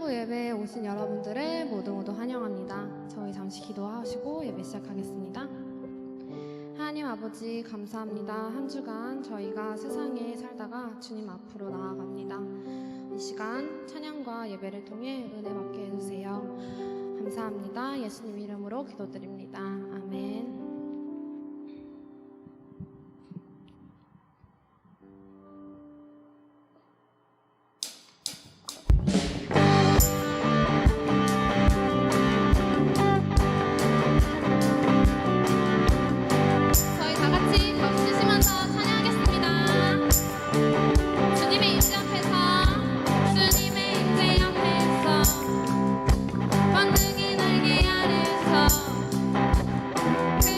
한부 예배에 오신 여러분들을 모두 환영합니다. 저희 잠시 기도하시고 예배 시작하겠습니다. 하나님 아버지 감사합니다. 한 주간 저희가 세상에 살다가 주님 앞으로 나아갑니다. 이 시간 찬양과 예배를 통해 은혜 받게 해주세요. 감사합니다. 예수님 이름으로 기도드립니다. 아멘. 그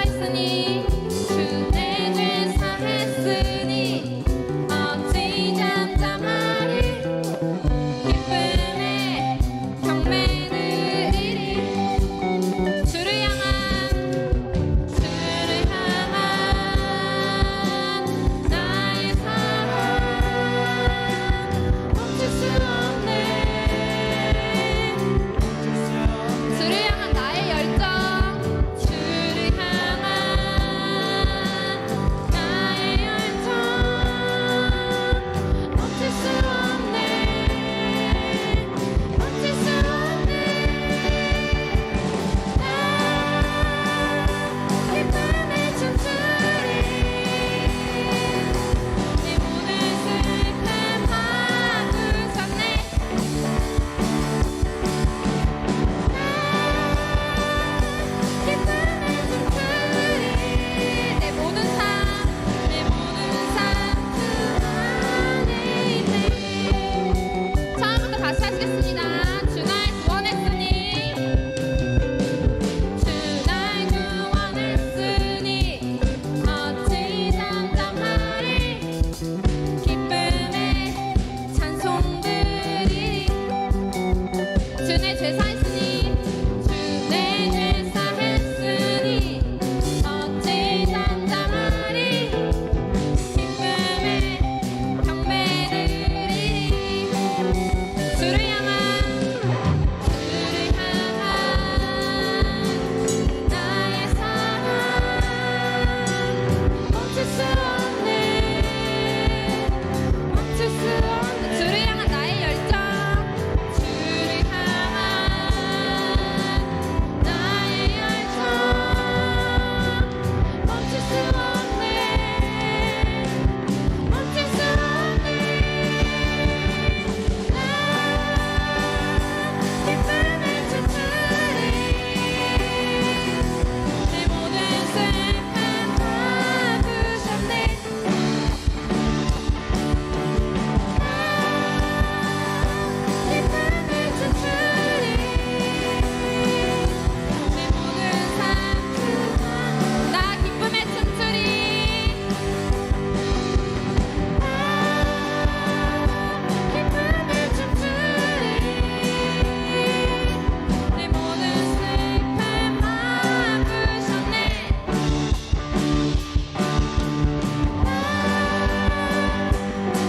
사했으니 주 내 죄 사했으니 어찌 잠잠하리 기쁨의 경매를 이리 주를 향한 나의 사랑 멈출 수 없네 주를 향한 나의 열정 주를 향한 나의 열정 멈출 수 없네 멈출 수 없네 기쁨에 춤추리 내 모든 슬픔 바꾸셨네 기쁨에 춤추리 내 모든 삶 주 안에 있네 처음부터 다시 하시겠습니다 주 날 구원했으니 주 날 구원했으니 어찌 잠잠하리 기쁨의 찬송들이 주 내 죄 사했으니 주 내 죄 사했으니 어찌 잠잠하리 기쁨의 경매들이 주를 향한 나의 사랑 멈출 수 없네 멈출 수 없네 주를 향한 나의 열정 주를 향한 나의 열정 멈출 수 없네 멈출 수 없네 기쁨에 춤추리 내 모든 슬픔 바꾸셨네 기쁨에 춤추리 내 모든 삶 나 기쁨에 춤추리 기쁨에 춤추리 내 모든 슬픔 바꾸셨네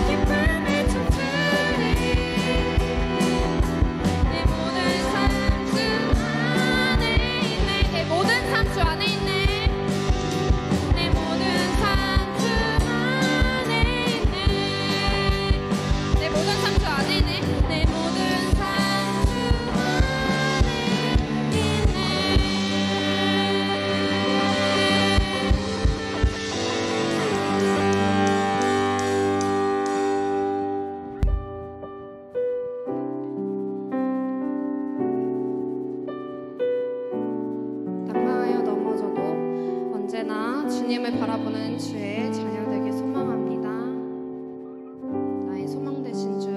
기쁨에 춤추리 내 모든 삶 주 안에 있네 내 모든 삶 주 안에 있네 내 모든 삶 주 안에 있네 내 모든 삶 주 안에 있네 내 모든 삶 주 낙망하여 넘어져도 언제나 주님을 바라보는 주의 자녀 되길 소망합니다. 나의 소망 되신 주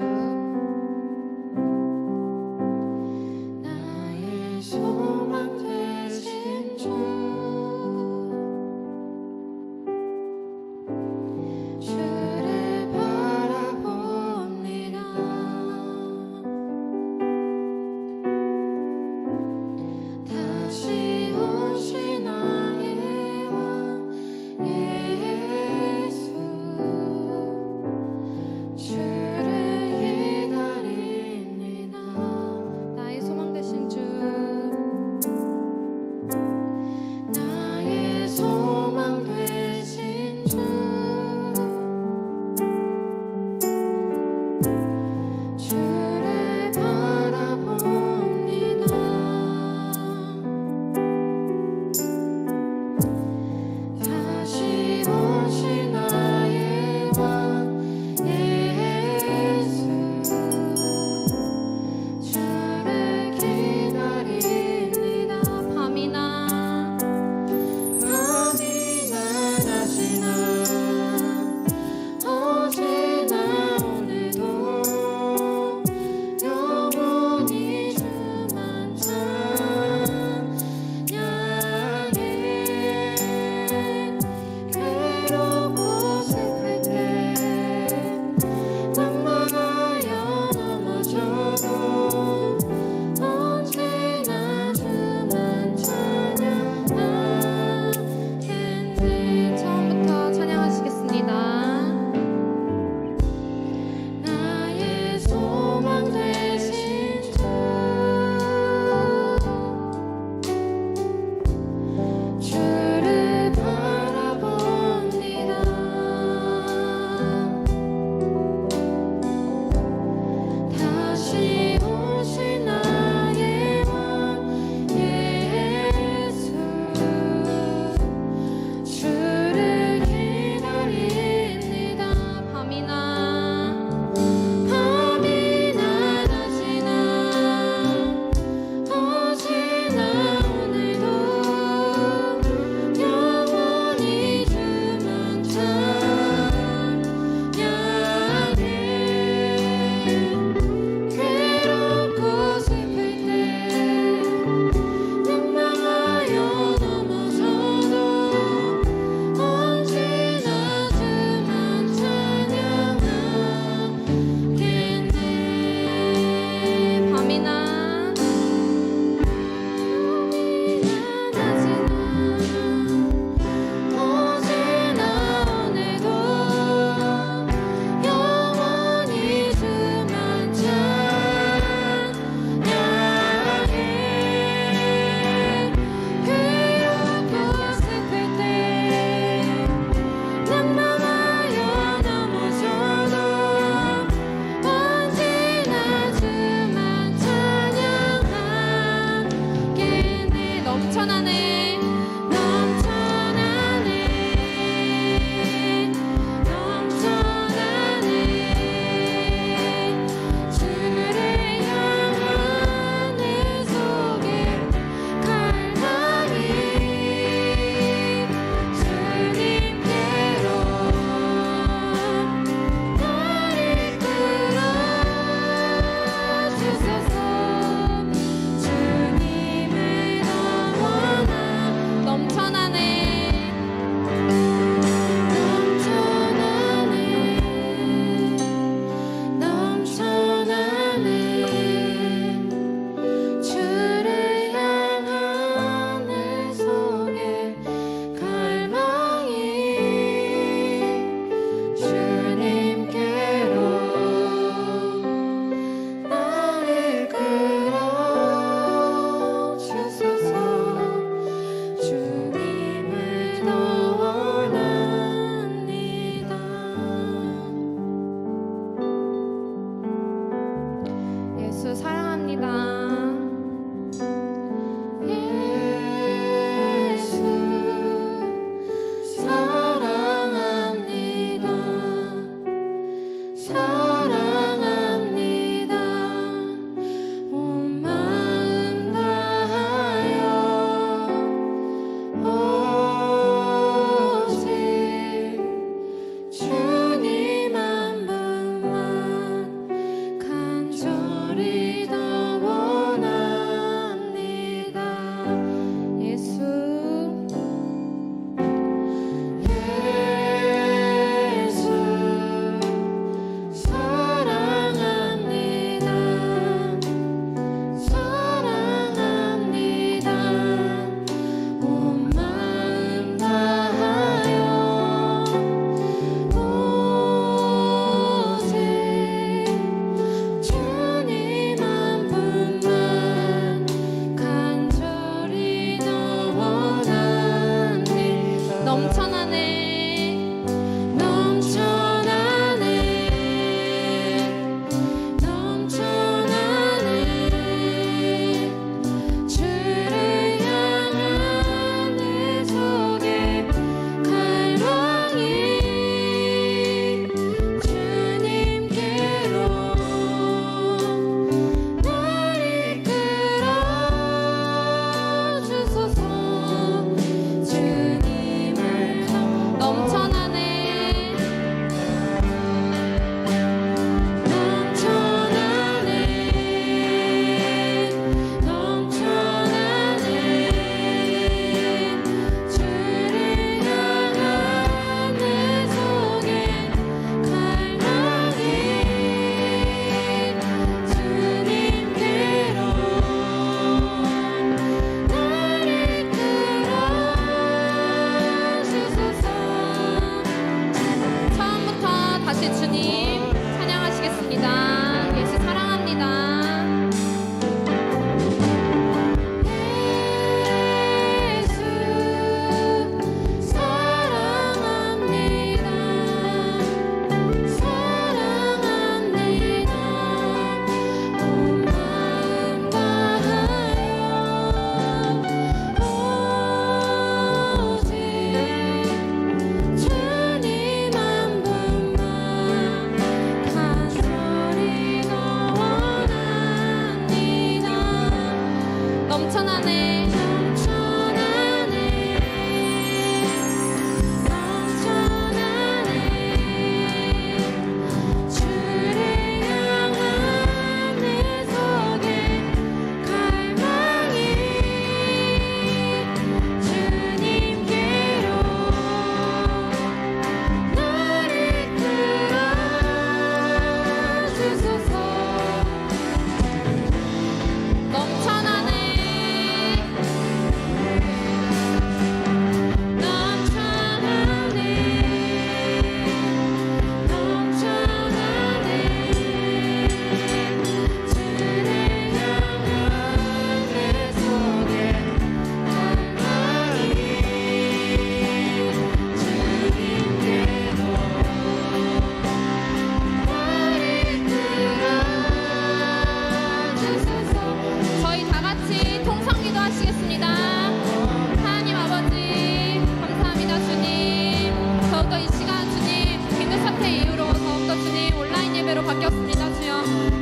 나의 소망 되신 주 주를 바라봅니다 다시 오신 나의 왕 예수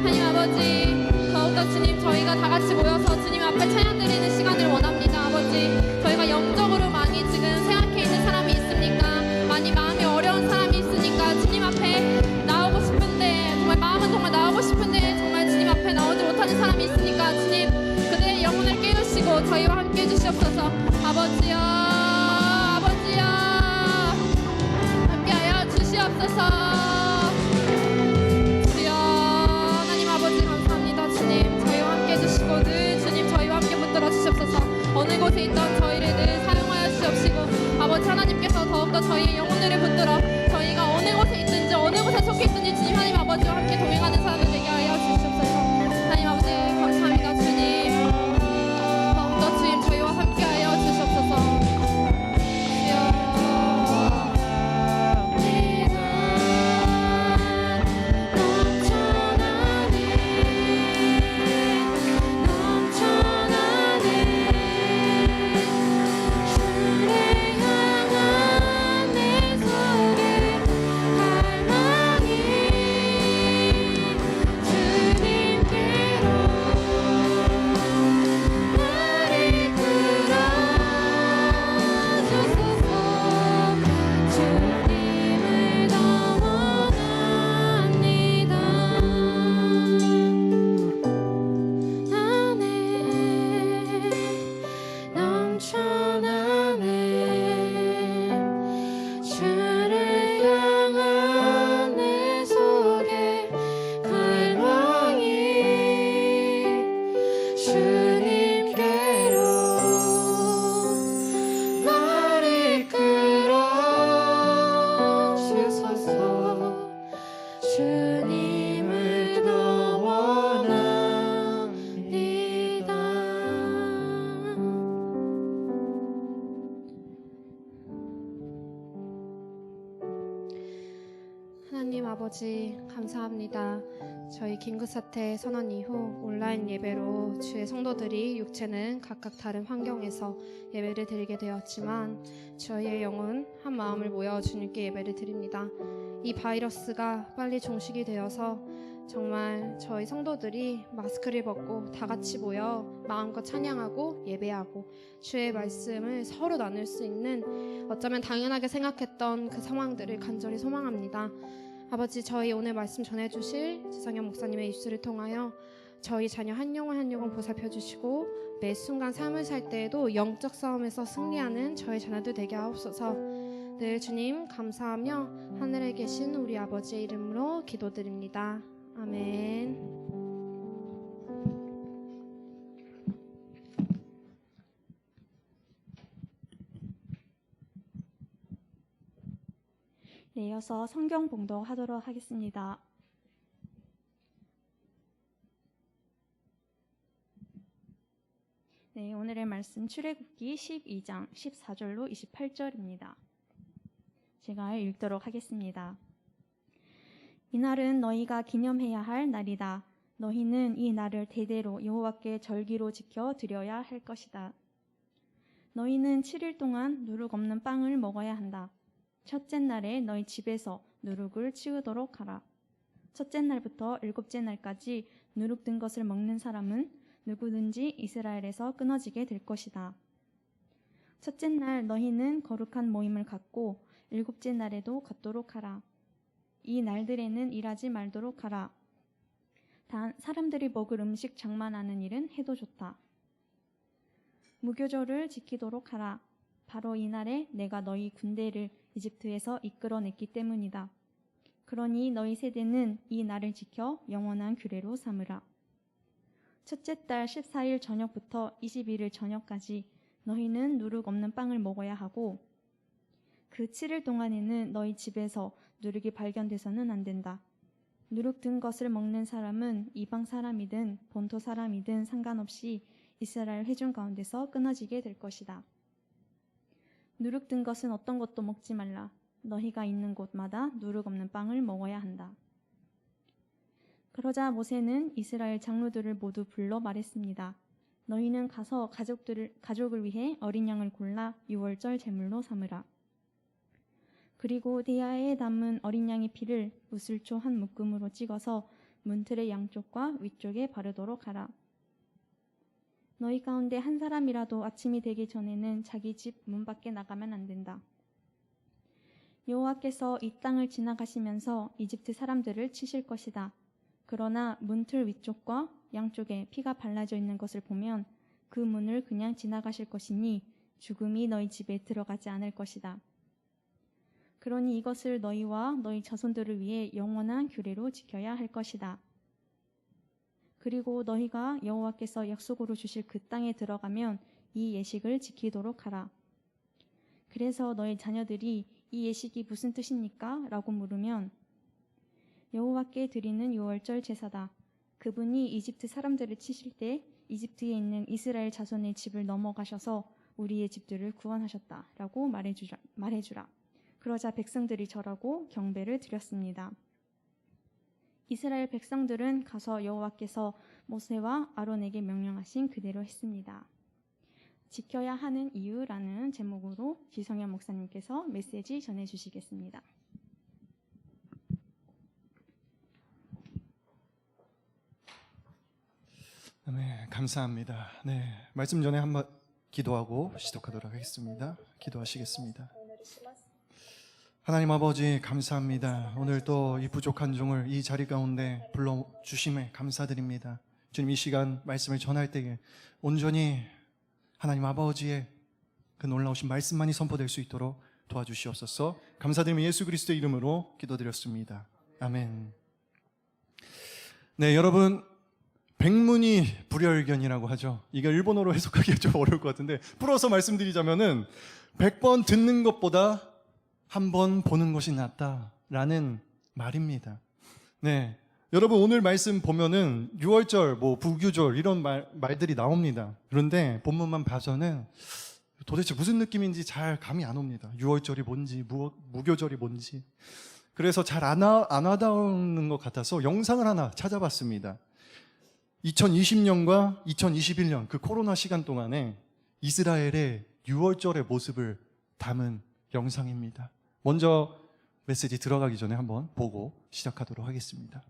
하나님 아버지, 더욱더 주님 저희가 다 같이 모여서 주님 앞에 찬양 드리는 시간을 원합니다. 아버지, 저희가 영적으로 많이 지금 생각해 있는 사람이 있습니까? 많이 마음이 어려운 사람이 있으니까 주님 앞에 나오고 싶은데, 정말 마음은 정말 나오고 싶은데 정말 주님 앞에 나오지 못하는 사람이 있으니까 주님 그들의 영혼을 깨우시고 저희와 함께 해주시옵소서. 아버지여, 아버지여, 함께하여 주시옵소서. 주여, 하나님 아버지 감사합니다. 주님 저희와 함께 해주시고 늘 주님 저희와 함께 붙들어 주시옵소서. 어느 곳에 있던 저희를 늘 사용하여 주시옵시고 아버지 하나님께서 더욱더 저희의 영혼들을 붙들어 저희가 어느 곳에 있든지 어느 곳에 속해 있든지 주님 하나님 아버지와 함께 동행하는 사람을 되게 하여 주시옵소서. 하나님 아버지 감사합니다. 주님 더욱더 주님 저희와 함께 하여 주시옵소서. 하나님 아버지 감사합니다. 저희 긴급사태 선언 이후 온라인 예배로 주의 성도들이 육체는 각각 다른 환경에서 예배를 드리게 되었지만 저희의 영은 한 마음을 모여 주님께 예배를 드립니다. 이 바이러스가 빨리 종식이 되어서 정말 저희 성도들이 마스크를 벗고 다 같이 모여 마음껏 찬양하고 예배하고 주의 말씀을 서로 나눌 수 있는 어쩌면 당연하게 생각했던 그 상황들을 간절히 소망합니다. 아버지, 저희 오늘 말씀 전해주실 지상현 목사님의 입술을 통하여 저희 자녀 한 영혼 한 영혼 보살펴 주시고 매 순간 삶을 살 때에도 영적 싸움에서 승리하는 저희 자녀들 되게 하옵소서. 늘 주님 감사하며 하늘에 계신 우리 아버지의 이름으로 기도드립니다. 아멘. 네, 이어서 성경 봉독하도록 하겠습니다. 네, 오늘의 말씀 출애굽기 12장 14절로 28절입니다. 제가 읽도록 하겠습니다. 이날은 너희가 기념해야 할 날이다. 너희는 이 날을 대대로 여호와께 절기로 지켜 드려야 할 것이다. 너희는 7일 동안 누룩 없는 빵을 먹어야 한다. 첫째 날에 너희 집에서 누룩을 치우도록 하라. 첫째 날부터 일곱째 날까지 누룩 든 것을 먹는 사람은 누구든지 이스라엘에서 끊어지게 될 것이다. 첫째 날 너희는 거룩한 모임을 갖고 일곱째 날에도 갖도록 하라. 이 날들에는 일하지 말도록 하라. 단 사람들이 먹을 음식 장만하는 일은 해도 좋다. 무교절을 지키도록 하라. 바로 이 날에 내가 너희 군대를 이집트에서 이끌어냈기 때문이다. 그러니 너희 세대는 이 날을 지켜 영원한 규례로 삼으라. 첫째 달 14일 저녁부터 21일 저녁까지 너희는 누룩 없는 빵을 먹어야 하고 그 7일 동안에는 너희 집에서 누룩이 발견돼서는 안 된다. 누룩 든 것을 먹는 사람은 이방 사람이든 본토 사람이든 상관없이 이스라엘 회중 가운데서 끊어지게 될 것이다. 누룩 든 것은 어떤 것도 먹지 말라. 너희가 있는 곳마다 누룩 없는 빵을 먹어야 한다. 그러자 모세는 이스라엘 장로들을 모두 불러 말했습니다. 너희는 가서 가족을 위해 어린 양을 골라 유월절 제물로 삼으라. 그리고 대야에 담은 어린 양의 피를 우슬초 한 묶음으로 찍어서 문틀의 양쪽과 위쪽에 바르도록 하라. 너희 가운데 한 사람이라도 아침이 되기 전에는 자기 집 문 밖에 나가면 안 된다. 여호와께서 이 땅을 지나가시면서 이집트 사람들을 치실 것이다. 그러나 문틀 위쪽과 양쪽에 피가 발라져 있는 것을 보면 그 문을 그냥 지나가실 것이니 죽음이 너희 집에 들어가지 않을 것이다. 그러니 이것을 너희와 너희 자손들을 위해 영원한 규례로 지켜야 할 것이다. 그리고 너희가 여호와께서 약속으로 주실 그 땅에 들어가면 이 예식을 지키도록 하라. 그래서 너희 자녀들이 이 예식이 무슨 뜻입니까? 라고 물으면 여호와께 드리는 유월절 제사다. 그분이 이집트 사람들을 치실 때 이집트에 있는 이스라엘 자손의 집을 넘어가셔서 우리의 집들을 구원하셨다. 라고 말해주라. 그러자 백성들이 절하고 경배를 드렸습니다. 이스라엘 백성들은 가서 여호와께서 모세와 아론에게 명령하신 그대로 했습니다. 지켜야 하는 이유라는 제목으로 지성현 목사님께서 메시지 전해주시겠습니다. 네, 감사합니다. 네, 말씀 전에 한번 기도하고 시작하도록 하겠습니다. 기도하시겠습니다. 하나님 아버지 감사합니다. 오늘 또 이 부족한 종을 이 자리 가운데 불러주심에 감사드립니다. 주님, 이 시간 말씀을 전할 때에 온전히 하나님 아버지의 그 놀라우신 말씀만이 선포될 수 있도록 도와주시옵소서. 감사드리며 예수 그리스도의 이름으로 기도드렸습니다. 아멘. 네, 여러분, 백문이 불여일견이라고 하죠. 이게 일본어로 해석하기가 좀 어려울 것 같은데 풀어서 말씀드리자면은 100번 듣는 것보다 한 번 보는 것이 낫다라는 말입니다. 네, 여러분 오늘 말씀 보면은 유월절, 부규절 이런 말들이 나옵니다. 그런데 본문만 봐서는 도대체 무슨 느낌인지 잘 감이 안 옵니다. 유월절이 뭔지, 무교절이 뭔지. 그래서 잘 안 와닿는 것 같아서 영상을 하나 찾아봤습니다. 2020년과 2021년 그 코로나 시간 동안에 이스라엘의 유월절의 모습을 담은 영상입니다. 먼저 메시지 들어가기 전에 한번 보고 시작하도록 하겠습니다.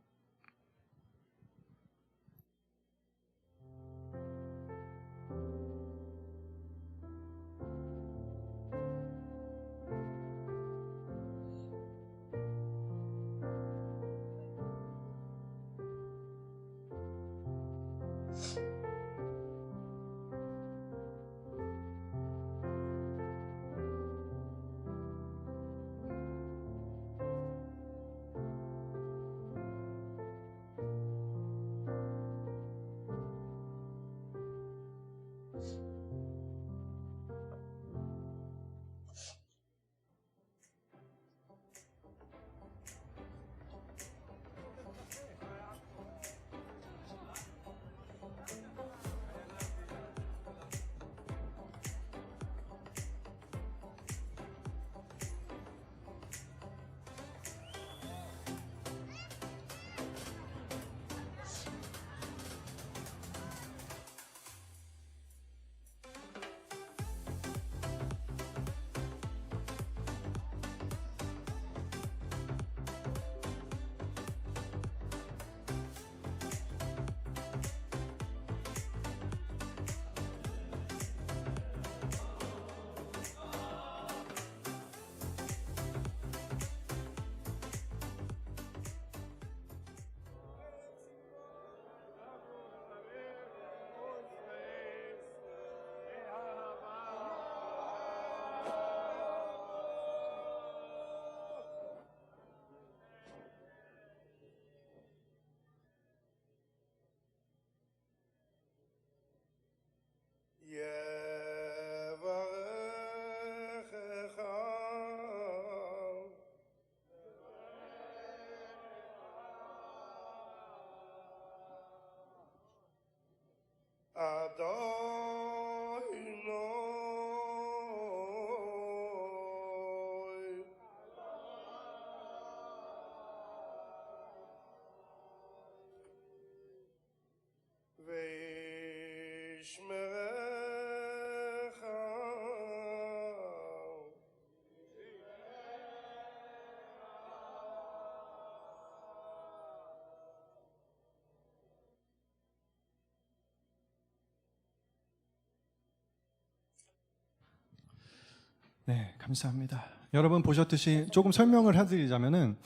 네, 감사합니다. 여러분 보셨듯이 조금 설명을 해드리자면은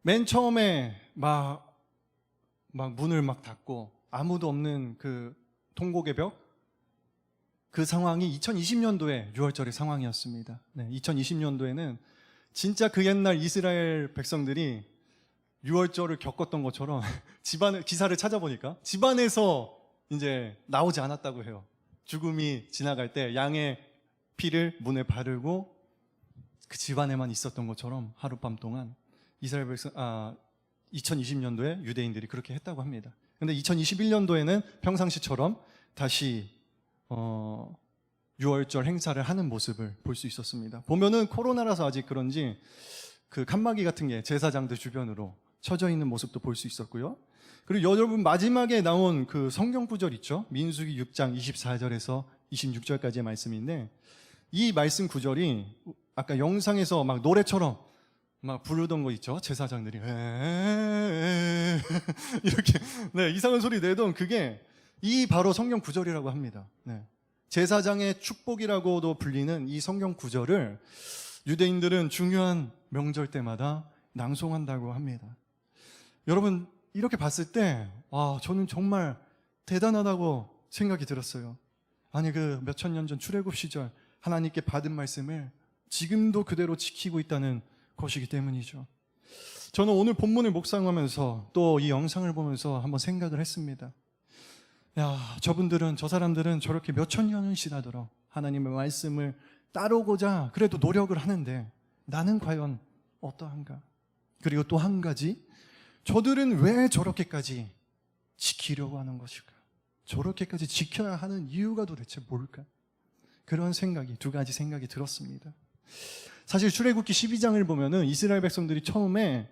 맨 처음에 막 문을 막 닫고 아무도 없는 그 통곡의 벽, 그 상황이 2020년도에 6월절의 상황이었습니다. 네, 2020년도에는 진짜 그 옛날 이스라엘 백성들이 6월절을 겪었던 것처럼 기사를 찾아보니까 집안에서 이제 나오지 않았다고 해요. 죽음이 지나갈 때 양의 피를 문에 바르고 그 집안에만 있었던 것처럼 하룻밤 동안 2020년도에 유대인들이 그렇게 했다고 합니다. 근데 2021년도에는 평상시처럼 다시 6월절 행사를 하는 모습을 볼 수 있었습니다. 보면은 코로나라서 아직 그런지 그 칸막이 같은 게 제사장들 주변으로 쳐져 있는 모습도 볼 수 있었고요. 그리고 여러분 마지막에 나온 그 성경 구절 있죠? 민수기 6장 24절에서 26절까지의 말씀인데 이 말씀 구절이 아까 영상에서 막 노래처럼 막 부르던 거 있죠? 제사장들이 이렇게 네, 이상한 소리 내던 그게 이 바로 성경 구절이라고 합니다. 네. 제사장의 축복이라고도 불리는 이 성경 구절을 유대인들은 중요한 명절 때마다 낭송한다고 합니다. 여러분 이렇게 봤을 때 저는 정말 대단하다고 생각이 들었어요. 아니 그 몇천 년 전 출애굽 시절 하나님께 받은 말씀을 지금도 그대로 지키고 있다는 것이기 때문이죠. 저는 오늘 본문을 묵상하면서 또 이 영상을 보면서 한번 생각을 했습니다. 저 사람들은 저렇게 몇천 년을 지나도록 하나님의 말씀을 따르고자 그래도 노력을 하는데 나는 과연 어떠한가? 그리고 또 한 가지, 저들은 왜 저렇게까지 지키려고 하는 것일까? 저렇게까지 지켜야 하는 이유가 도대체 뭘까? 그런 생각이, 두 가지 생각이 들었습니다. 사실 출애굽기 12장을 보면은 이스라엘 백성들이 처음에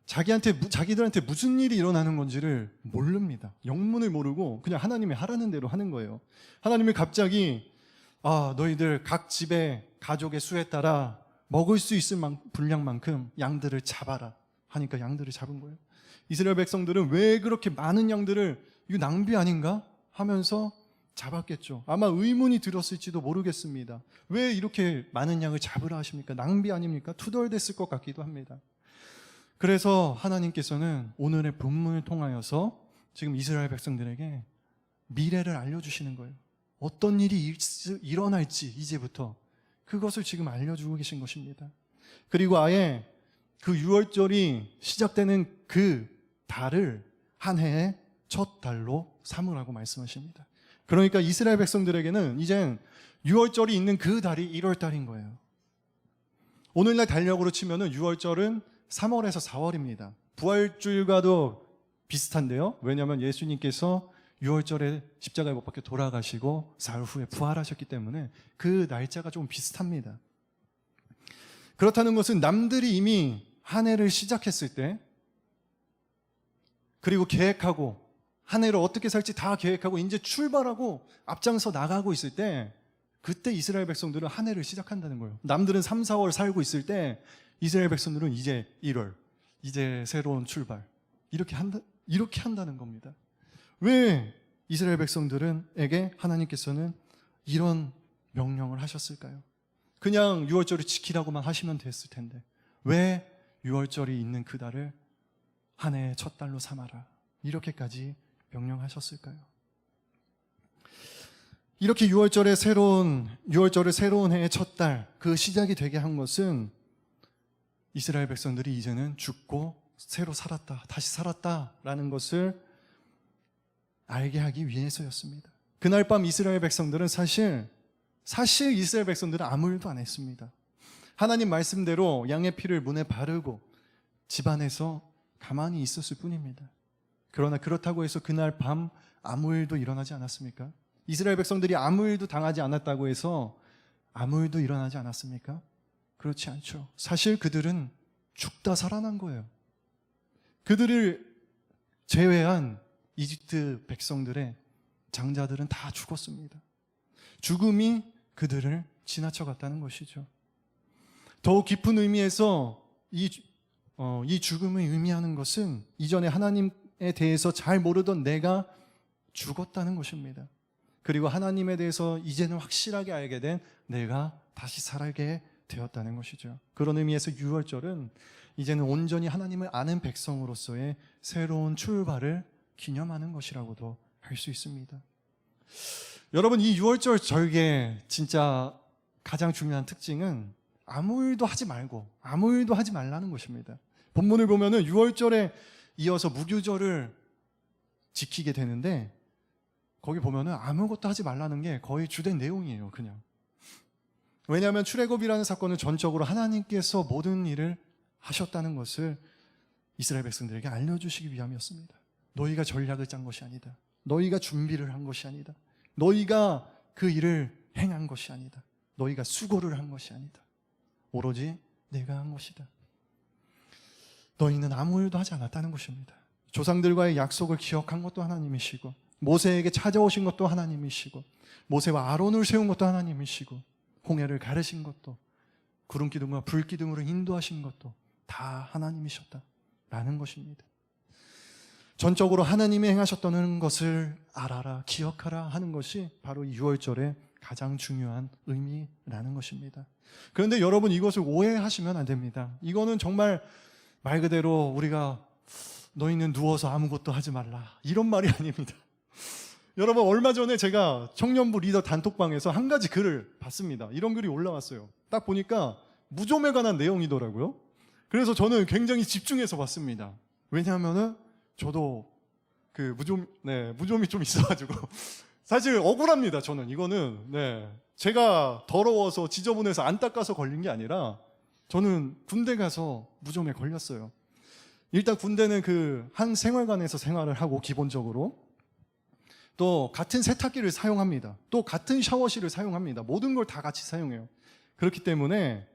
자기들한테 무슨 일이 일어나는 건지를 모릅니다. 영문을 모르고 그냥 하나님이 하라는 대로 하는 거예요. 하나님이 갑자기 너희들 각 집의 가족의 수에 따라 먹을 수 있을 분량만큼 양들을 잡아라 하니까 양들을 잡은 거예요. 이스라엘 백성들은 왜 그렇게 많은 양들을 이거 낭비 아닌가 하면서 잡았겠죠. 아마 의문이 들었을지도 모르겠습니다. 왜 이렇게 많은 양을 잡으라 하십니까? 낭비 아닙니까? 투덜댔을 것 같기도 합니다. 그래서 하나님께서는 오늘의 본문을 통하여서 지금 이스라엘 백성들에게 미래를 알려주시는 거예요. 어떤 일이 일어날지 이제부터 그것을 지금 알려주고 계신 것입니다. 그리고 아예 그 6월절이 시작되는 그 달을 한 해의 첫 달로 삼으라고 말씀하십니다. 그러니까 이스라엘 백성들에게는 이젠 6월절이 있는 그 달이 1월달인 거예요. 오늘날 달력으로 치면은 6월절은 3월에서 4월입니다. 부활주일과도 비슷한데요. 왜냐하면 예수님께서 6월절에 십자가에 못 박혀 돌아가시고 사흘 후에 부활하셨기 때문에 그 날짜가 좀 비슷합니다. 그렇다는 것은 남들이 이미 한 해를 시작했을 때 그리고 계획하고 한 해를 어떻게 살지 다 계획하고 이제 출발하고 앞장서 나가고 있을 때 그때 이스라엘 백성들은 한 해를 시작한다는 거예요. 남들은 3, 4월 살고 있을 때 이스라엘 백성들은 이제 1월, 이제 새로운 출발 이렇게 한다는 겁니다. 왜 이스라엘 백성들에게 하나님께서는 이런 명령을 하셨을까요? 그냥 6월절을 지키라고만 하시면 됐을 텐데 왜 6월절이 있는 그 달을 한 해의 첫 달로 삼아라 이렇게까지 명령하셨을까요? 이렇게 6월절을 새로운 해의 첫 달, 그 시작이 되게 한 것은 이스라엘 백성들이 이제는 죽고 새로 살았다, 다시 살았다라는 것을 알게 하기 위해서였습니다. 그날 밤 이스라엘 백성들은 사실 이스라엘 백성들은 아무 일도 안 했습니다. 하나님 말씀대로 양의 피를 문에 바르고 집안에서 가만히 있었을 뿐입니다. 그러나 그렇다고 해서 그날 밤 아무 일도 일어나지 않았습니까? 이스라엘 백성들이 아무 일도 당하지 않았다고 해서 아무 일도 일어나지 않았습니까? 그렇지 않죠. 사실 그들은 죽다 살아난 거예요. 그들을 제외한 이집트 백성들의 장자들은 다 죽었습니다. 죽음이 그들을 지나쳐갔다는 것이죠. 더욱 깊은 의미에서 이 죽음을 의미하는 것은 이전에 하나님에 대해서 잘 모르던 내가 죽었다는 것입니다. 그리고 하나님에 대해서 이제는 확실하게 알게 된 내가 다시 살게 되었다는 것이죠. 그런 의미에서 유월절은 이제는 온전히 하나님을 아는 백성으로서의 새로운 출발을 기념하는 것이라고도 할 수 있습니다. 여러분, 이 유월절 절기의 진짜 가장 중요한 특징은 아무 일도 하지 말고 아무 일도 하지 말라는 것입니다. 본문을 보면은 유월절에 이어서 무교절을 지키게 되는데 거기 보면은 아무것도 하지 말라는 게 거의 주된 내용이에요. 그냥. 왜냐하면 출애굽이라는 사건은 전적으로 하나님께서 모든 일을 하셨다는 것을 이스라엘 백성들에게 알려주시기 위함이었습니다. 너희가 전략을 짠 것이 아니다. 너희가 준비를 한 것이 아니다. 너희가 그 일을 행한 것이 아니다. 너희가 수고를 한 것이 아니다. 오로지 내가 한 것이다. 너희는 아무 일도 하지 않았다는 것입니다. 조상들과의 약속을 기억한 것도 하나님이시고, 모세에게 찾아오신 것도 하나님이시고, 모세와 아론을 세운 것도 하나님이시고, 홍해를 가르신 것도, 구름 기둥과 불 기둥으로 인도하신 것도 다 하나님이셨다라는 것입니다. 전적으로 하나님이 행하셨다는 것을 알아라, 기억하라 하는 것이 바로 이 유월절의 가장 중요한 의미라는 것입니다. 그런데 여러분, 이것을 오해하시면 안 됩니다. 이거는 정말 말 그대로 우리가 너희는 누워서 아무것도 하지 말라 이런 말이 아닙니다. 여러분, 얼마 전에 제가 청년부 리더 단톡방에서 한 가지 글을 봤습니다. 이런 글이 올라왔어요. 딱 보니까 무좀에 관한 내용이더라고요. 그래서 저는 굉장히 집중해서 봤습니다. 왜냐하면은 저도 그 무좀이 좀 있어가지고 사실 억울합니다. 저는 이거는 제가 더러워서 지저분해서 안 닦아서 걸린 게 아니라 저는 군대 가서 무좀에 걸렸어요. 일단 군대는 그 한 생활관에서 생활을 하고 기본적으로 또 같은 세탁기를 사용합니다. 또 같은 샤워실을 사용합니다. 모든 걸 다 같이 사용해요. 그렇기 때문에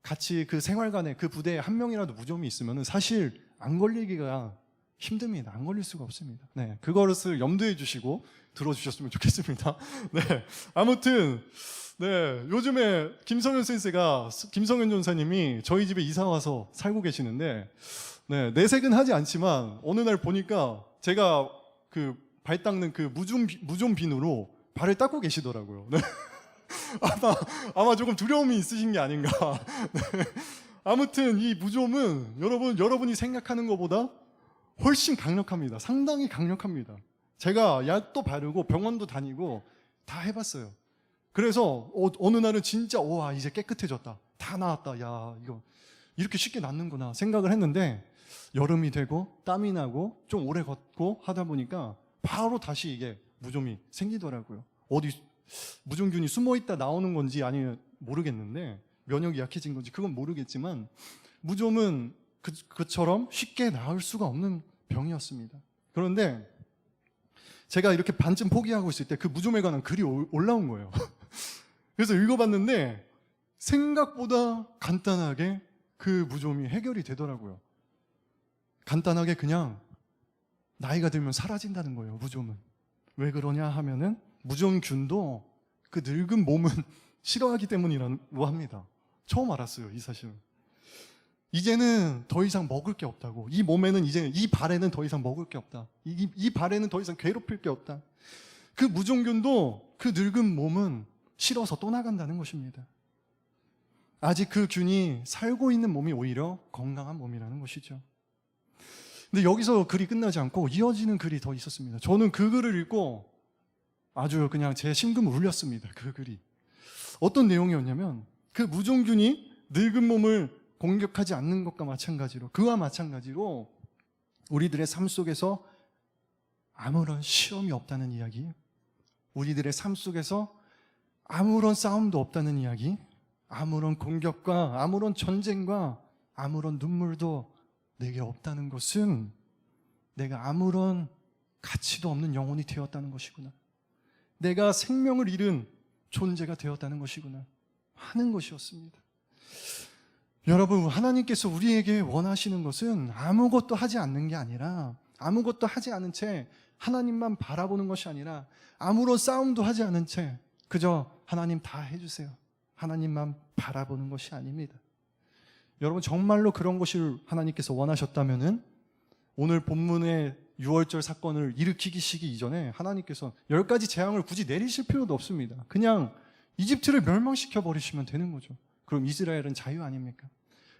같이 그 생활관에 그 부대에 한 명이라도 무좀이 있으면 사실 안 걸리기가 힘듭니다. 안 걸릴 수가 없습니다. 그것을 염두해 주시고 들어주셨으면 좋겠습니다. 아무튼 요즘에 김성현 전사님이 저희 집에 이사 와서 살고 계시는데 내색은 하지 않지만 어느 날 보니까 제가 그 발 닦는 그 무좀 비누로 발을 닦고 계시더라고요. 아마 조금 두려움이 있으신 게 아닌가. 아무튼 이 무좀은 여러분이 생각하는 것보다 훨씬 강력합니다. 상당히 강력합니다. 제가 약도 바르고 병원도 다니고 다 해봤어요. 그래서 어느 날은 진짜 와, 이제 깨끗해졌다, 다 나았다, 야 이거 이렇게 쉽게 낫는구나 생각을 했는데 여름이 되고 땀이 나고 좀 오래 걷고 하다 보니까 바로 다시 이게 무좀이 생기더라고요. 어디 무좀균이 숨어있다 나오는 건지 아니면 모르겠는데 면역이 약해진 건지 그건 모르겠지만 무좀은 그처럼 쉽게 나을 수가 없는 병이었습니다. 그런데 제가 이렇게 반쯤 포기하고 있을 때 그 무좀에 관한 글이 올라온 거예요. 그래서 읽어봤는데 생각보다 간단하게 그 무좀이 해결이 되더라고요. 간단하게 그냥 나이가 들면 사라진다는 거예요. 무좀은. 왜 그러냐 하면은 무좀균도 그 늙은 몸은 싫어하기 때문이라고 합니다. 처음 알았어요, 이 사실은. 이제는 더 이상 먹을 게 없다고. 이 몸에는 이제 이 발에는 더 이상 먹을 게 없다. 이 발에는 더 이상 괴롭힐 게 없다. 그 무좀균도 그 늙은 몸은 싫어서 떠나간다는 것입니다. 아직 그 균이 살고 있는 몸이 오히려 건강한 몸이라는 것이죠. 근데 여기서 글이 끝나지 않고 이어지는 글이 더 있었습니다. 저는 그 글을 읽고 아주 그냥 제 심금을 울렸습니다. 그 글이. 어떤 내용이었냐면 그 무좀균이 늙은 몸을 공격하지 않는 것과 마찬가지로 그와 마찬가지로 우리들의 삶 속에서 아무런 시험이 없다는 이야기, 우리들의 삶 속에서 아무런 싸움도 없다는 이야기, 아무런 공격과 아무런 전쟁과 아무런 눈물도 내게 없다는 것은 내가 아무런 가치도 없는 영혼이 되었다는 것이구나. 내가 생명을 잃은 존재가 되었다는 것이구나 하는 것이었습니다. 여러분, 하나님께서 우리에게 원하시는 것은 아무것도 하지 않는 게 아니라, 아무것도 하지 않은 채 하나님만 바라보는 것이 아니라 아무런 싸움도 하지 않은 채 그저 하나님 다 해주세요, 하나님만 바라보는 것이 아닙니다. 여러분, 정말로 그런 것을 하나님께서 원하셨다면은 오늘 본문의 6월절 사건을 일으키시기 이전에 하나님께서 10가지 재앙을 굳이 내리실 필요도 없습니다. 그냥 이집트를 멸망시켜 버리시면 되는 거죠. 그럼 이스라엘은 자유 아닙니까?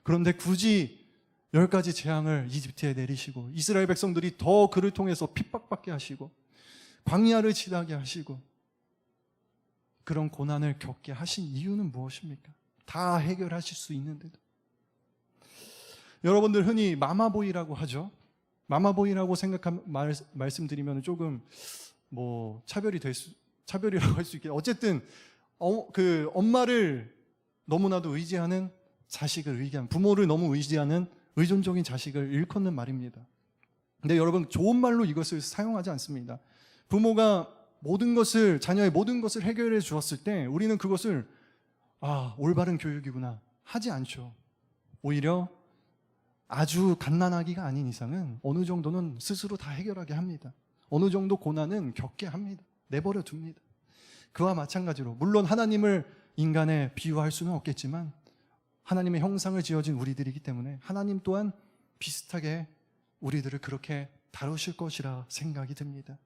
그런데 굳이 10가지 재앙을 이집트에 내리시고 이스라엘 백성들이 더 그를 통해서 핍박받게 하시고 광야를 지나게 하시고 그런 고난을 겪게 하신 이유는 무엇입니까? 다 해결하실 수 있는데도. 여러분들 흔히 마마보이라고 하죠. 마마보이라고 말씀드리면 조금 뭐 차별이라고 할 수 있겠. 어쨌든 그 엄마를 너무나도 의지하는 자식을 의지하는, 부모를 너무 의지하는 의존적인 자식을 일컫는 말입니다. 근데 여러분, 좋은 말로 이것을 사용하지 않습니다. 부모가 자녀의 모든 것을 해결해 주었을 때 우리는 그것을 올바른 교육이구나 하지 않죠. 오히려 아주 갓난아기가 아닌 이상은 어느 정도는 스스로 다 해결하게 합니다. 어느 정도 고난은 겪게 합니다. 내버려 둡니다. 그와 마찬가지로 물론 하나님을 인간에 비유할 수는 없겠지만 하나님의 형상을 지어진 우리들이기 때문에 하나님 또한 비슷하게 우리들을 그렇게 다루실 것이라 생각이 듭니다.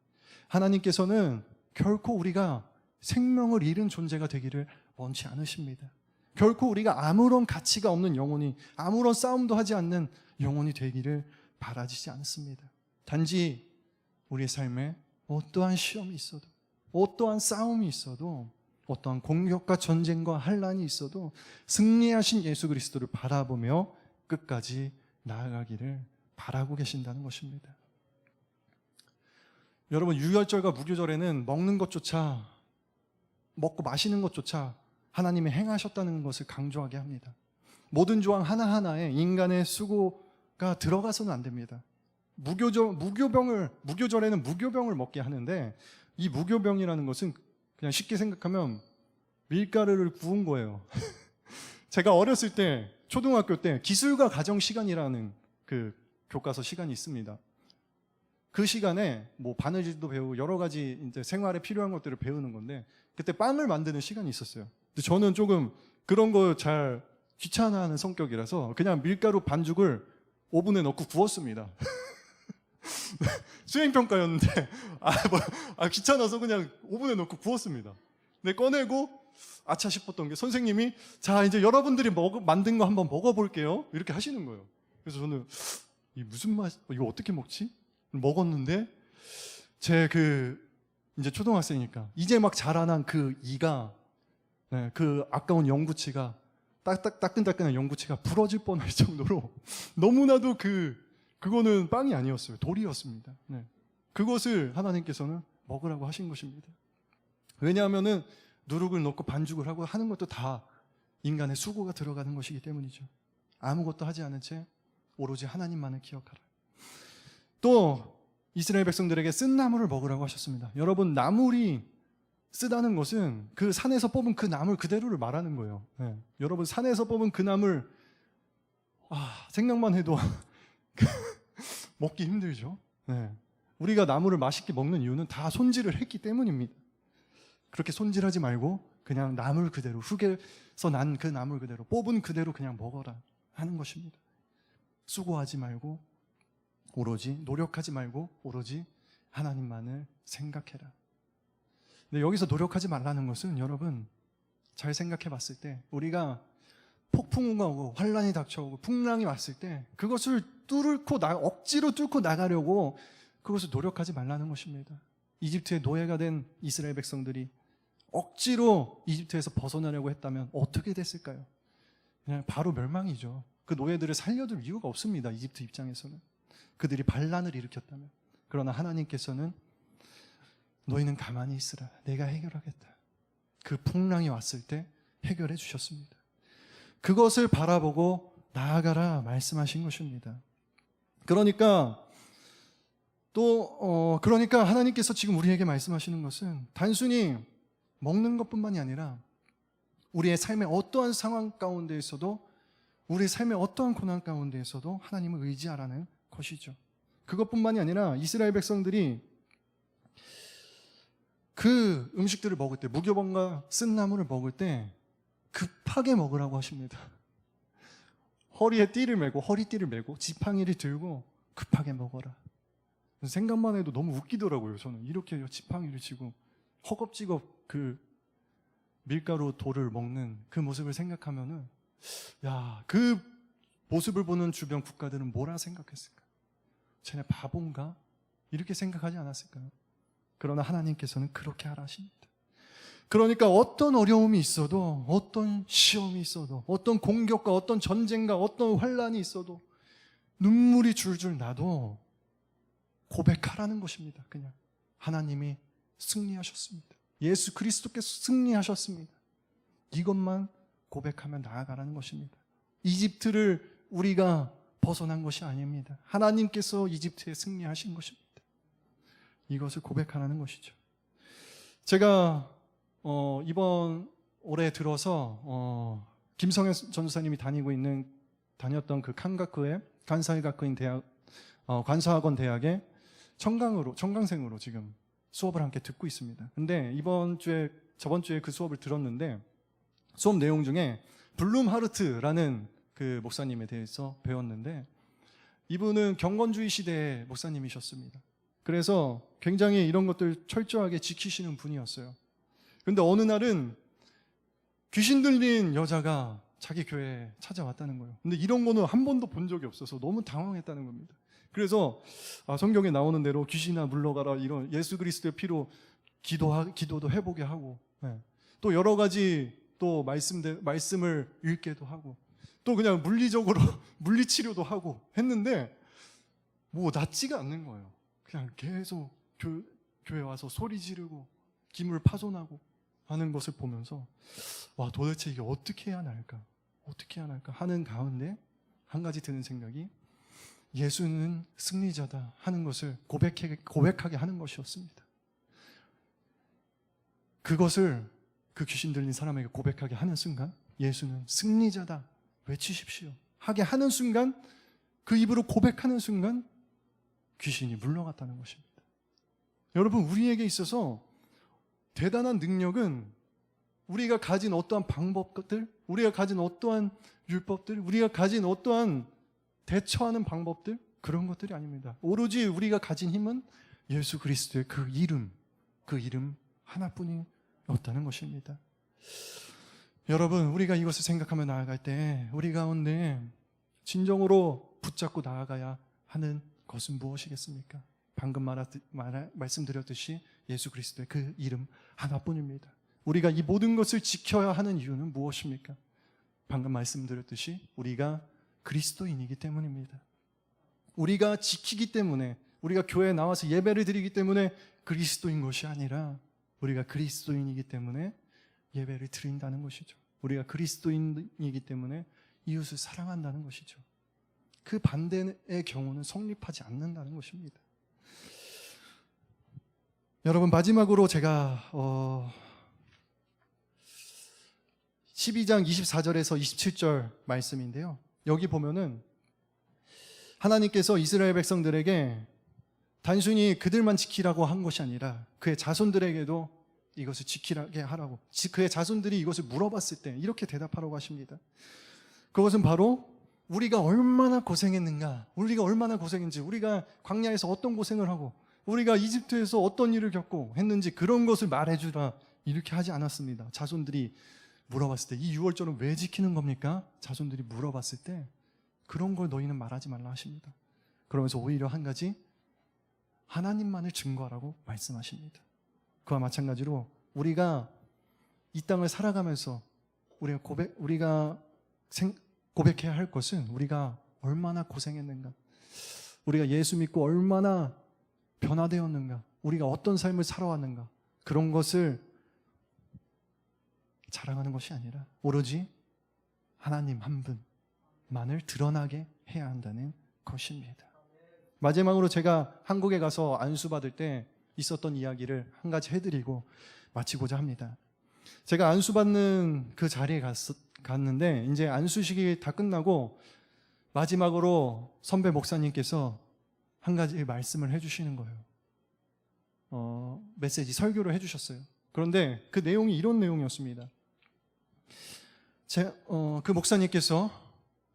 하나님께서는 결코 우리가 생명을 잃은 존재가 되기를 원치 않으십니다. 결코 우리가 아무런 가치가 없는 영혼이, 아무런 싸움도 하지 않는 영혼이 되기를 바라시지 않습니다. 단지 우리의 삶에 어떠한 시험이 있어도, 어떠한 싸움이 있어도, 어떠한 공격과 전쟁과 환난이 있어도 승리하신 예수 그리스도를 바라보며 끝까지 나아가기를 바라고 계신다는 것입니다. 여러분, 유월절과 무교절에는 먹는 것조차, 먹고 마시는 것조차 하나님이 행하셨다는 것을 강조하게 합니다. 모든 조항 하나하나에 인간의 수고가 들어가서는 안 됩니다. 무교절에는 무교병을 먹게 하는데, 이 무교병이라는 것은 그냥 쉽게 생각하면 밀가루를 구운 거예요. 제가 어렸을 때, 초등학교 때 기술과 가정 시간이라는 그 교과서 시간이 있습니다. 그 시간에 뭐 바느질도 배우고 여러 가지 이제 생활에 필요한 것들을 배우는 건데, 그때 빵을 만드는 시간이 있었어요. 근데 저는 조금 그런 거 잘 귀찮아하는 성격이라서 그냥 밀가루 반죽을 오븐에 넣고 구웠습니다. 수행평가였는데 귀찮아서 그냥 오븐에 넣고 구웠습니다. 근데 꺼내고 아차 싶었던 게 선생님이 자 이제 여러분들이 만든 거 한번 먹어볼게요 이렇게 하시는 거예요. 그래서 저는 이 무슨 맛, 이거 어떻게 먹지? 먹었는데 제 이제 초등학생이니까 이제 막 자라난 그 이가, 그 아까운 영구치가, 따끈따끈한 영구치가 부러질 뻔할 정도로 너무나도 그거는 빵이 아니었어요. 돌이었습니다. 그것을 하나님께서는 먹으라고 하신 것입니다. 왜냐하면은 누룩을 넣고 반죽을 하고 하는 것도 다 인간의 수고가 들어가는 것이기 때문이죠. 아무것도 하지 않은 채 오로지 하나님만을 기억하라. 또 이스라엘 백성들에게 쓴 나물을 먹으라고 하셨습니다. 여러분, 나물이 쓰다는 것은 그 산에서 뽑은 그 나물 그대로를 말하는 거예요. 여러분, 산에서 뽑은 그 나물 생각만 해도 먹기 힘들죠. 우리가 나물을 맛있게 먹는 이유는 다 손질을 했기 때문입니다. 그렇게 손질하지 말고 그냥 나물 그대로, 흙에서 난 그 나물 그대로, 뽑은 그대로 그냥 먹어라 하는 것입니다. 수고하지 말고 오로지, 노력하지 말고 오로지 하나님만을 생각해라. 근데 여기서 노력하지 말라는 것은 여러분 잘 생각해 봤을 때 우리가 폭풍우가 오고 환란이 닥쳐오고 풍랑이 왔을 때 그것을 억지로 뚫고 나가려고 그것을 노력하지 말라는 것입니다. 이집트의 노예가 된 이스라엘 백성들이 억지로 이집트에서 벗어나려고 했다면 어떻게 됐을까요? 그냥 바로 멸망이죠. 그 노예들을 살려둘 이유가 없습니다. 이집트 입장에서는. 그들이 반란을 일으켰다면. 그러나 하나님께서는 너희는 가만히 있으라. 내가 해결하겠다. 그 풍랑이 왔을 때 해결해 주셨습니다. 그것을 바라보고 나아가라 말씀하신 것입니다. 그러니까 하나님께서 지금 우리에게 말씀하시는 것은 단순히 먹는 것뿐만이 아니라 우리의 삶의 어떠한 상황 가운데 있어도, 우리의 삶의 어떠한 고난 가운데 있어도 하나님을 의지하라는 것이죠. 그것뿐만이 아니라 이스라엘 백성들이 그 음식들을 먹을 때, 무교병과 쓴 나물을 먹을 때 급하게 먹으라고 하십니다. 허리띠를 메고 지팡이를 들고 급하게 먹어라. 생각만 해도 너무 웃기더라고요. 저는 이렇게 지팡이를 쥐고 허겁지겁 밀가루 돌을 먹는 그 모습을 생각하면은 야, 그 모습을 보는 주변 국가들은 뭐라 생각했을까? 쟤네 바본가? 이렇게 생각하지 않았을까요? 그러나 하나님께서는 그렇게 하라 하십니다. 그러니까 어떤 어려움이 있어도, 어떤 시험이 있어도, 어떤 공격과 어떤 전쟁과 어떤 환란이 있어도 눈물이 줄줄 나도 고백하라는 것입니다. 그냥 하나님이 승리하셨습니다. 예수 그리스도께서 승리하셨습니다. 이것만 고백하며 나아가라는 것입니다. 이집트를 우리가 벗어난 것이 아닙니다. 하나님께서 이집트에 승리하신 것입니다. 이것을 고백하라는 것이죠. 제가 이번 올해 들어서 김성현 전도사님이 다녔던 그 칸가크의 간사이가크인 대학 관사학원 대학에 청강생으로 지금 수업을 함께 듣고 있습니다. 근데 저번 주에 그 수업을 들었는데 수업 내용 중에 블룸하르트라는 그 목사님에 대해서 배웠는데 이분은 경건주의 시대의 목사님이셨습니다. 그래서 굉장히 이런 것들 철저하게 지키시는 분이었어요. 근데 어느 날은 귀신 들린 여자가 자기 교회에 찾아왔다는 거예요. 근데 이런 거는 한 번도 본 적이 없어서 너무 당황했다는 겁니다. 그래서 성경에 나오는 대로 귀신아 물러가라, 이런 예수 그리스도의 피로 기도도 해보게 하고, 또 여러 가지 또 말씀을 읽게도 하고, 또 그냥 물리적으로 물리치료도 하고 했는데 뭐 낫지가 않는 거예요. 그냥 계속 교회 와서 소리 지르고 기물 파손하고 하는 것을 보면서 와, 도대체 이게 어떻게 해야 할까 하는 가운데 한 가지 드는 생각이 예수는 승리자다 하는 것을 고백하게 하는 것이었습니다. 그것을 그 귀신 들린 사람에게 고백하게 하는 순간 예수는 승리자다 외치십시오 하게 하는 순간, 그 입으로 고백하는 순간 귀신이 물러갔다는 것입니다. 여러분, 우리에게 있어서 대단한 능력은 우리가 가진 어떠한 방법들, 우리가 가진 어떠한 율법들, 우리가 가진 어떠한 대처하는 방법들, 그런 것들이 아닙니다. 오로지 우리가 가진 힘은 예수 그리스도의 그 이름 하나뿐이었다는 것입니다. 여러분, 우리가 이것을 생각하며 나아갈 때 우리 가운데 진정으로 붙잡고 나아가야 하는 것은 무엇이겠습니까? 방금 말씀드렸듯이 예수 그리스도의 그 이름 하나뿐입니다. 우리가 이 모든 것을 지켜야 하는 이유는 무엇입니까? 방금 말씀드렸듯이 우리가 그리스도인이기 때문입니다. 우리가 지키기 때문에, 우리가 교회에 나와서 예배를 드리기 때문에 그리스도인 것이 아니라 우리가 그리스도인이기 때문에 예배를 드린다는 것이죠. 우리가 그리스도인이기 때문에 이웃을 사랑한다는 것이죠. 그 반대의 경우는 성립하지 않는다는 것입니다. 여러분, 마지막으로 제가 12장 24절에서 27절 말씀인데요. 여기 보면은 하나님께서 이스라엘 백성들에게 단순히 그들만 지키라고 한 것이 아니라 그의 자손들에게도 이것을 지키게 하라고, 그의 자손들이 이것을 물어봤을 때 이렇게 대답하라고 하십니다. 그것은 바로 우리가 얼마나 고생했는가, 우리가 얼마나 고생했는지, 우리가 광야에서 어떤 고생을 하고 우리가 이집트에서 어떤 일을 겪고 했는지 그런 것을 말해주라, 이렇게 하지 않았습니다. 자손들이 물어봤을 때, 이 6월절은 왜 지키는 겁니까? 자손들이 물어봤을 때 그런 걸 너희는 말하지 말라 하십니다. 그러면서 오히려 한 가지, 하나님만을 증거하라고 말씀하십니다. 그와 마찬가지로 우리가 이 땅을 살아가면서 우리가 고백해야 할 것은 우리가 얼마나 고생했는가, 우리가 예수 믿고 얼마나 변화되었는가, 우리가 어떤 삶을 살아왔는가, 그런 것을 자랑하는 것이 아니라 오로지 하나님 한 분만을 드러나게 해야 한다는 것입니다. 마지막으로 제가 한국에 가서 안수 받을 때 있었던 이야기를 한 가지 해드리고 마치고자 합니다. 제가 안수 받는 그 자리에 갔는데 이제 안수식이 다 끝나고 마지막으로 선배 목사님께서 한 가지 말씀을 해주시는 거예요. 메시지 설교를 해주셨어요. 그런데 그 내용이 이런 내용이었습니다. 그 목사님께서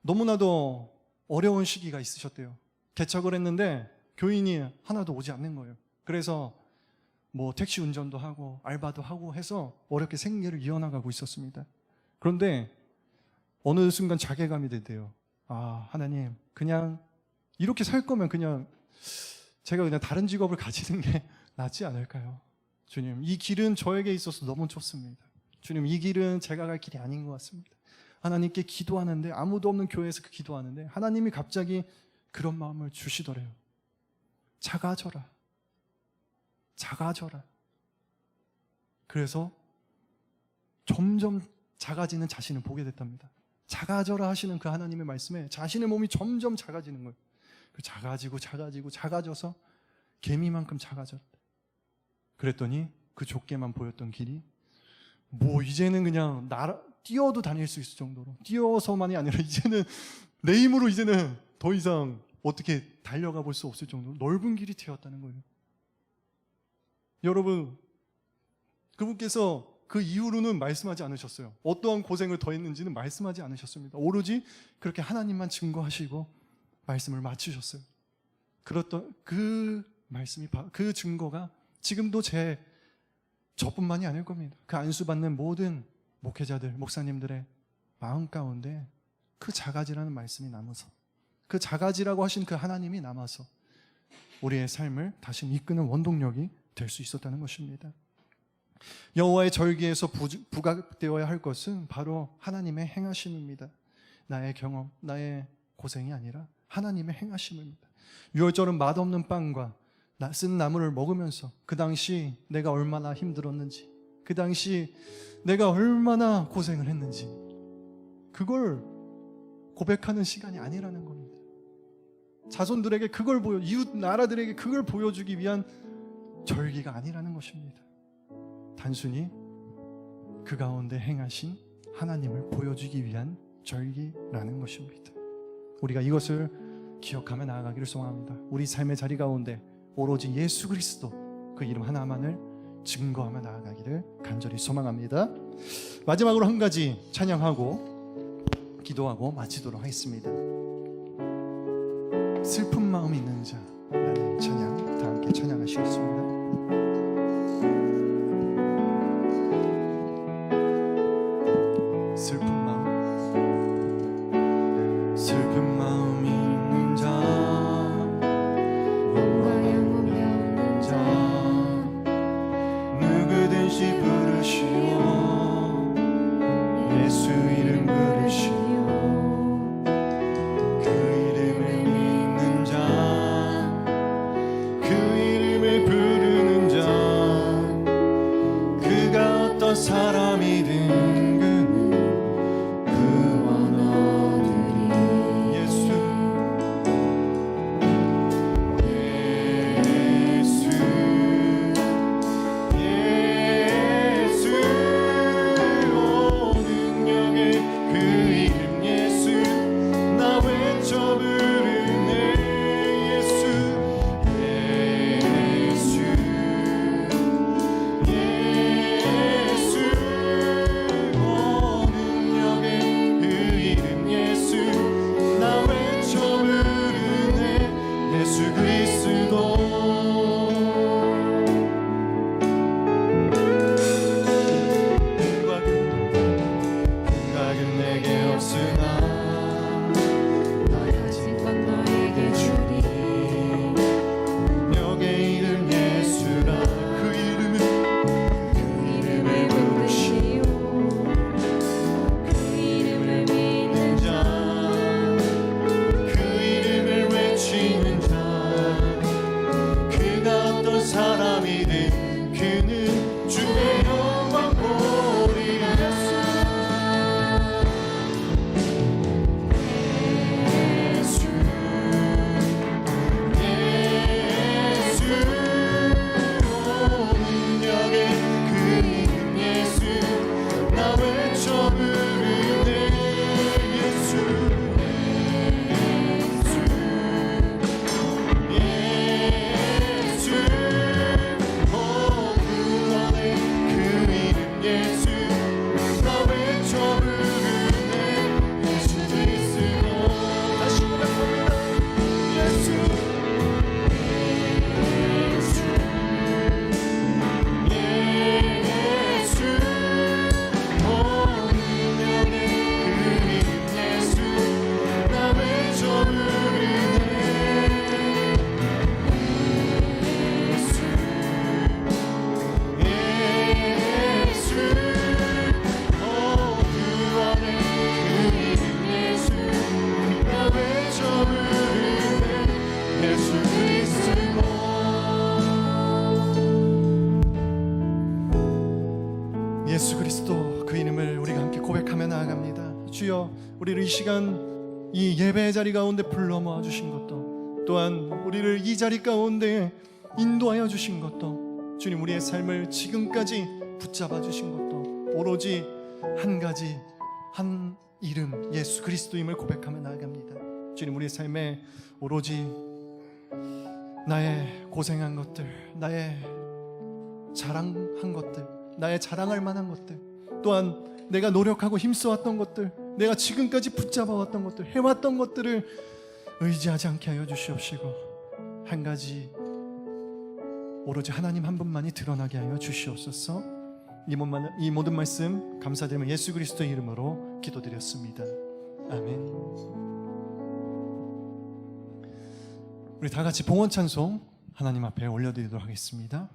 너무나도 어려운 시기가 있으셨대요. 개척을 했는데 교인이 하나도 오지 않는 거예요. 그래서 뭐 택시 운전도 하고 알바도 하고 해서 어렵게 생계를 이어나가고 있었습니다. 그런데 어느 순간 자괴감이 들대요. 아, 하나님, 그냥 이렇게 살 거면 그냥 제가 그냥 다른 직업을 가지는 게 낫지 않을까요? 주님, 이 길은 저에게 있어서 너무 좁습니다. 주님, 이 길은 제가 갈 길이 아닌 것 같습니다. 하나님께 기도하는데, 아무도 없는 교회에서 그 기도하는데 하나님이 갑자기 그런 마음을 주시더래요. 작아져라. 작아져라. 그래서 점점 작아지는 자신을 보게 됐답니다. 작아져라 하시는 그 하나님의 말씀에 자신의 몸이 점점 작아지는 거예요. 작아져서 개미만큼 작아졌다. 그랬더니 그 좁게만 보였던 길이 뭐 이제는 그냥 뛰어도 다닐 수 있을 정도로, 뛰어서만이 아니라 이제는 내 힘으로 이제는 더 이상 어떻게 달려가 볼 수 없을 정도로 넓은 길이 되었다는 거예요. 여러분, 그분께서 그 이후로는 말씀하지 않으셨어요. 어떠한 고생을 더했는지는 말씀하지 않으셨습니다. 오로지 그렇게 하나님만 증거하시고 말씀을 마치셨어요. 그랬던 그 말씀이, 그 증거가 지금도 저뿐만이 아닐 겁니다. 그 안수받는 모든 목회자들, 목사님들의 마음 가운데 그 작아지라는 말씀이 남아서, 그 작아지라고 하신 그 하나님이 남아서 우리의 삶을 다시 이끄는 원동력이 될 수 있었다는 것입니다. 여호와의 절기에서 부각되어야 할 것은 바로 하나님의 행하심입니다. 나의 경험, 나의 고생이 아니라 하나님의 행하심입니다. 유월절은 맛없는 빵과 쓴 나물을 먹으면서 그 당시 내가 얼마나 힘들었는지, 그 당시 내가 얼마나 고생을 했는지 그걸 고백하는 시간이 아니라는 겁니다. 자손들에게 그걸 이웃 나라들에게 그걸 보여주기 위한 절기가 아니라는 것입니다. 단순히 그 가운데 행하신 하나님을 보여주기 위한 절기라는 것입니다. 우리가 이것을 기억하며 나아가기를 소망합니다. 우리 삶의 자리 가운데 오로지 예수 그리스도 그 이름 하나만을 증거하며 나아가기를 간절히 소망합니다. 마지막으로 한 가지 찬양하고 기도하고 마치도록 하겠습니다. 슬픈 마음이 있는 자라는 찬양 다 함께 찬양하시겠습니다. 슬픈 마음이 있는 자, 영원히 없는 자, 누구든지 부르시오, 예수 이름 부르시오. 그 이름을 믿는 자, 그 이름을 부르는 자, 그가 어떤 사람이든 저 우리를 이 시간 이 예배의 자리 가운데 불러 모아 주신 것도, 또한 우리를 이 자리 가운데 인도하여 주신 것도, 주님 우리의 삶을 지금까지 붙잡아 주신 것도 오로지 한 가지, 한 이름 예수 그리스도임을 고백하며 나아갑니다. 주님 우리의 삶에 오로지 나의 고생한 것들, 나의 자랑한 것들, 나의 자랑할 만한 것들, 또한 내가 노력하고 힘써왔던 것들, 내가 지금까지 붙잡아왔던 것들, 해왔던 것들을 의지하지 않게 하여 주시옵시고, 한 가지 오로지 하나님 한 분만이 드러나게 하여 주시옵소서. 이 모든 말씀 감사드리며 예수 그리스도의 이름으로 기도드렸습니다. 아멘. 우리 다 같이 봉헌 찬송 하나님 앞에 올려드리도록 하겠습니다.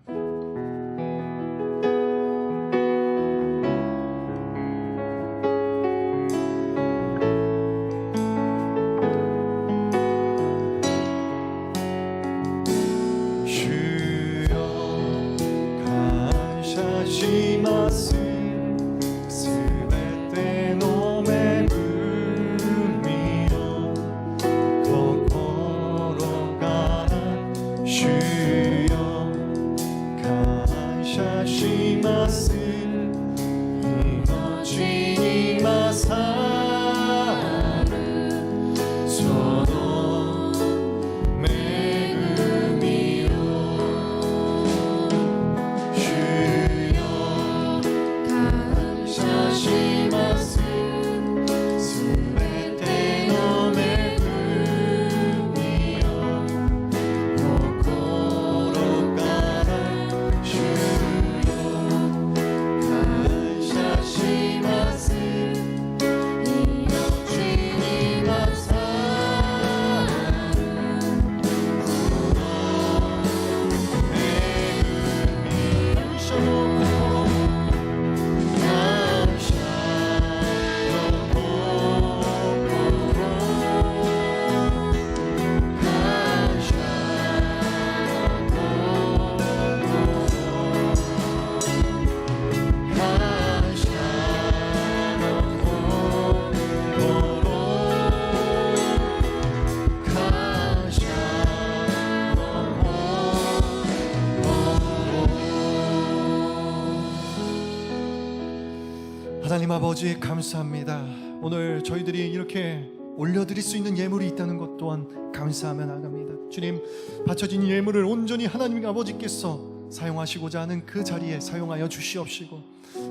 하나님 아버지 감사합니다. 오늘 저희들이 이렇게 올려드릴 수 있는 예물이 있다는 것 또한 감사하며 나갑니다. 주님, 바쳐진 예물을 온전히 하나님 아버지께서 사용하시고자 하는 그 자리에 사용하여 주시옵시고,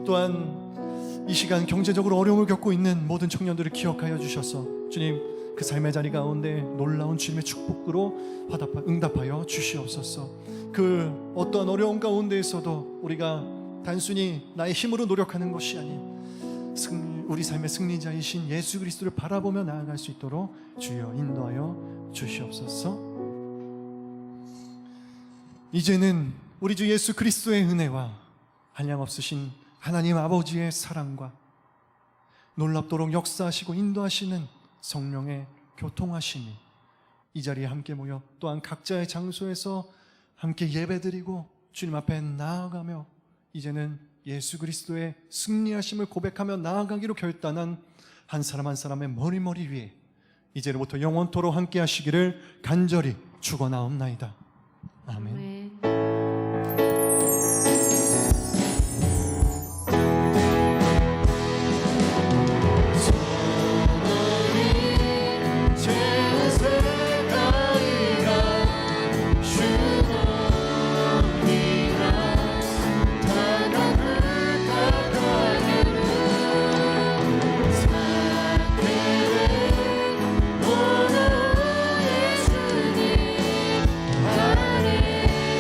또한 이 시간 경제적으로 어려움을 겪고 있는 모든 청년들을 기억하여 주셔서 주님 그 삶의 자리 가운데 놀라운 주님의 축복으로 응답하여 주시옵소서. 그 어떠한 어려움 가운데에서도 우리가 단순히 나의 힘으로 노력하는 것이 아닌 우리 삶의 승리자이신 예수 그리스도를 바라보며 나아갈 수 있도록 주여 인도하여 주시옵소서. 이제는 우리 주 예수 그리스도의 은혜와 한량없으신 하나님 아버지의 사랑과 놀랍도록 역사하시고 인도하시는 성령의 교통하심이 이 자리에 함께 모여 또한 각자의 장소에서 함께 예배드리고 주님 앞에 나아가며 이제는 예수 그리스도의 승리하심을 고백하며 나아가기로 결단한 한 사람 한 사람의 머리 위에 이제로부터 영원토록 함께 하시기를 간절히 축원하옵나이다. 아멘. 네. 예수님 아래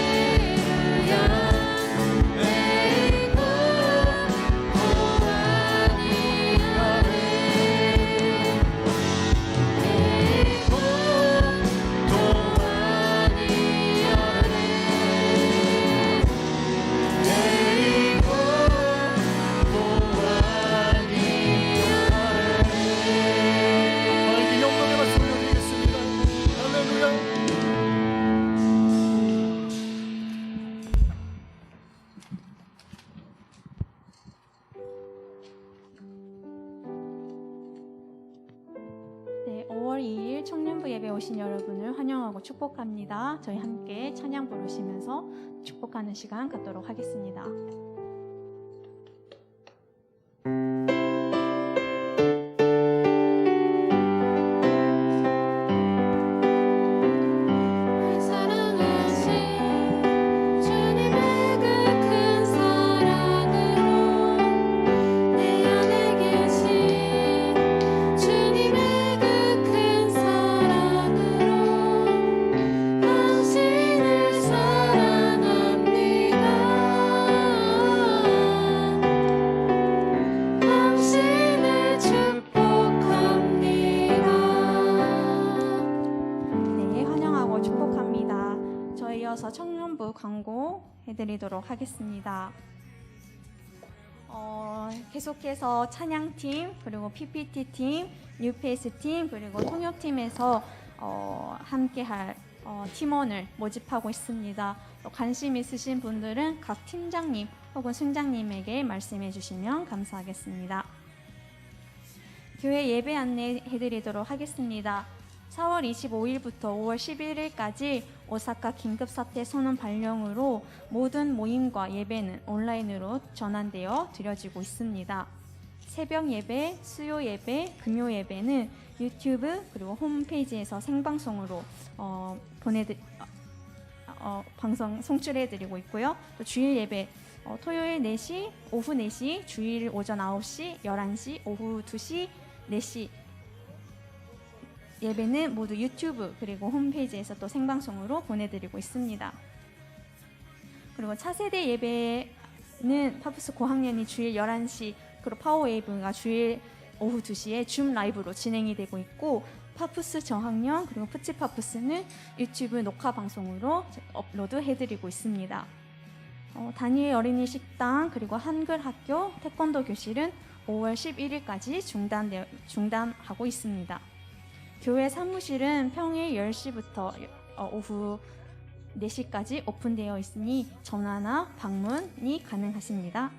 예배 오신 여러분을 환영하고 축복합니다. 저희 함께 찬양 부르시면서 축복하는 시간 갖도록 하겠습니다. 이어서 청년부 광고 해드리도록 하겠습니다. 계속해서 찬양팀, 그리고 PPT팀, 뉴페이스팀, 그리고 통역팀에서 함께할 팀원을 모집하고 있습니다. 또 관심 있으신 분들은 각 팀장님 혹은 순장님에게 말씀해 주시면 감사하겠습니다. 교회 예배 안내해드리도록 하겠습니다. 4월 25일부터 5월 11일까지 오사카 긴급사태 선언 발령으로 모든 모임과 예배는 온라인으로 전환되어 드려지고 있습니다. 새벽 예배, 수요 예배, 금요 예배는 유튜브 그리고 홈페이지에서 생방송으로 방송 송출해드리고 있고요. 또 주일 예배 토요일 4시, 오후 4시, 주일 오전 9시, 11시, 오후 2시, 4시 예배는 모두 유튜브 그리고 홈페이지에서 또 생방송으로 보내드리고 있습니다. 그리고 차세대 예배는 파푸스 고학년이 주일 11시, 그리고 파워웨이브가 주일 오후 2시에 줌 라이브로 진행이 되고 있고, 파푸스 저학년 그리고 푸치파푸스는 유튜브 녹화 방송으로 업로드 해드리고 있습니다. 다니엘 어린이 식당 그리고 한글 학교 태권도 교실은 5월 11일까지 중단하고 있습니다. 교회 사무실은 평일 10시부터 오후 4시까지 오픈되어 있으니 전화나 방문이 가능하십니다.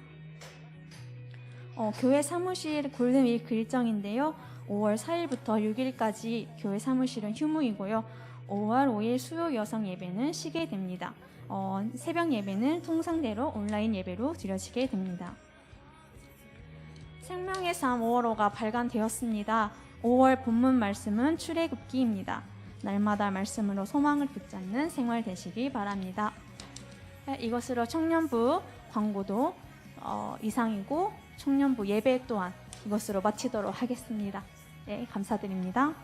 교회 사무실 골든위크 일정인데요. 5월 4일부터 6일까지 교회 사무실은 휴무이고요. 5월 5일 수요 여성 예배는 쉬게 됩니다. 새벽 예배는 통상대로 온라인 예배로 드려지게 됩니다. 생명의 삶 5월호가 발간되었습니다. 5월 본문 말씀은 출애굽기입니다. 날마다 말씀으로 소망을 붙잡는 생활 되시기 바랍니다. 이것으로 청년부 광고도 이상이고 청년부 예배 또한 이것으로 마치도록 하겠습니다. 네, 감사드립니다.